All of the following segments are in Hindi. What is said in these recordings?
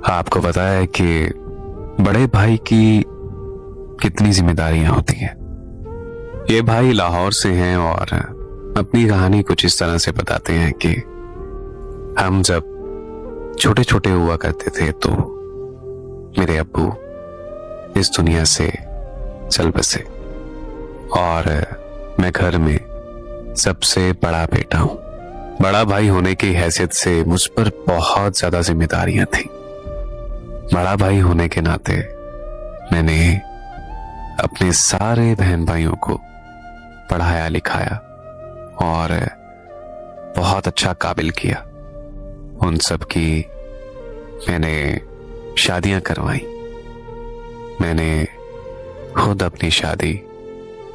आपको पता है कि बड़े भाई की कितनी जिम्मेदारियां होती हैं। ये भाई लाहौर से हैं और अपनी कहानी कुछ इस तरह से बताते हैं कि हम जब छोटे छोटे हुआ करते थे तो मेरे अब्बू इस दुनिया से चल बसे और मैं घर में सबसे बड़ा बेटा हूं। बड़ा भाई होने की हैसियत से मुझ पर बहुत ज्यादा जिम्मेदारियां थी। बड़ा भाई होने के नाते मैंने अपने सारे बहन भाइयों को पढ़ाया लिखाया और बहुत अच्छा काबिल किया। उन सब की मैंने शादियां करवाई। मैंने खुद अपनी शादी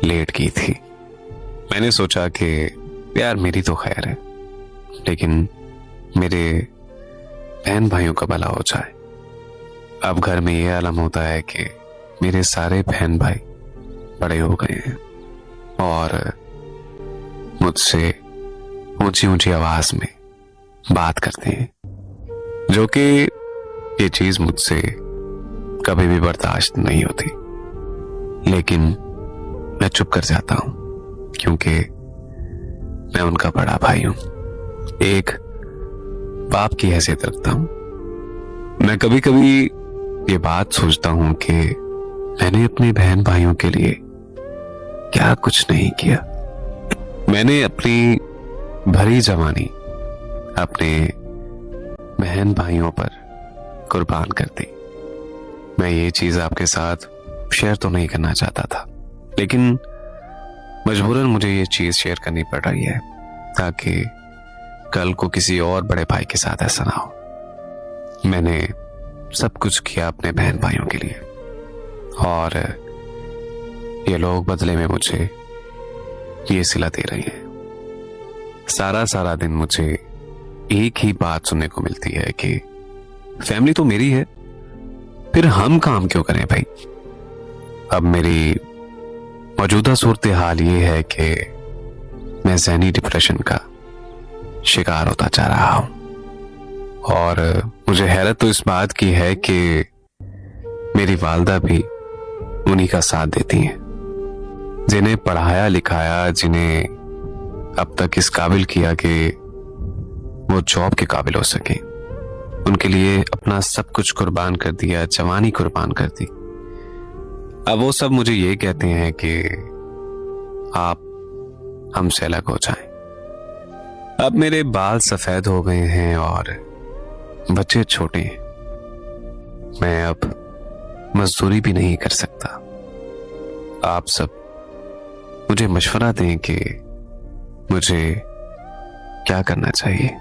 लेट की थी। मैंने सोचा कि यार मेरी तो खैर है, लेकिन मेरे बहन भाइयों का भला हो जाए। अब घर में यह आलम होता है कि मेरे सारे बहन भाई बड़े हो गए हैं और मुझसे ऊंची ऊंची आवाज में बात करते हैं, जो कि ये चीज मुझसे कभी भी बर्दाश्त नहीं होती। लेकिन मैं चुप कर जाता हूं क्योंकि मैं उनका बड़ा भाई हूं, एक बाप की हैसियत रखता हूं। मैं कभी कभी ये बात सोचता हूं कि मैंने अपने बहन भाइयों के लिए क्या कुछ नहीं किया। मैंने अपनी भरी जवानी अपने बहन भाइयों पर कुर्बान कर दी। मैं ये चीज आपके साथ शेयर तो नहीं करना चाहता था, लेकिन मजबूरन मुझे ये चीज शेयर करनी पड़ रही है ताकि कल को किसी और बड़े भाई के साथ ऐसा ना हो। मैंने सब कुछ किया अपने बहन भाइयों के लिए और ये लोग बदले में मुझे ये सिला दे रहे हैं। सारा दिन मुझे एक ही बात सुनने को मिलती है कि फैमिली तो मेरी है, फिर हम काम क्यों करें भाई। अब मेरी मौजूदा सूरत हाल ये है कि मैं ज़हनी डिप्रेशन का शिकार होता जा रहा हूं और मुझे हैरत तो इस बात की है कि मेरी वालदा भी उन्हीं का साथ देती हैं, जिन्हें पढ़ाया लिखाया, जिन्हें अब तक इस काबिल किया कि वो जॉब के काबिल हो सके। उनके लिए अपना सब कुछ कुर्बान कर दिया, जवानी कुर्बान कर दी। अब वो सब मुझे ये कहते हैं कि आप हमसे अलग हो जाएं। अब मेरे बाल सफेद हो गए हैं और बच्चे छोटे हैं। मैं अब मजदूरी भी नहीं कर सकता। आप सब मुझे मशवरा दें कि मुझे क्या करना चाहिए।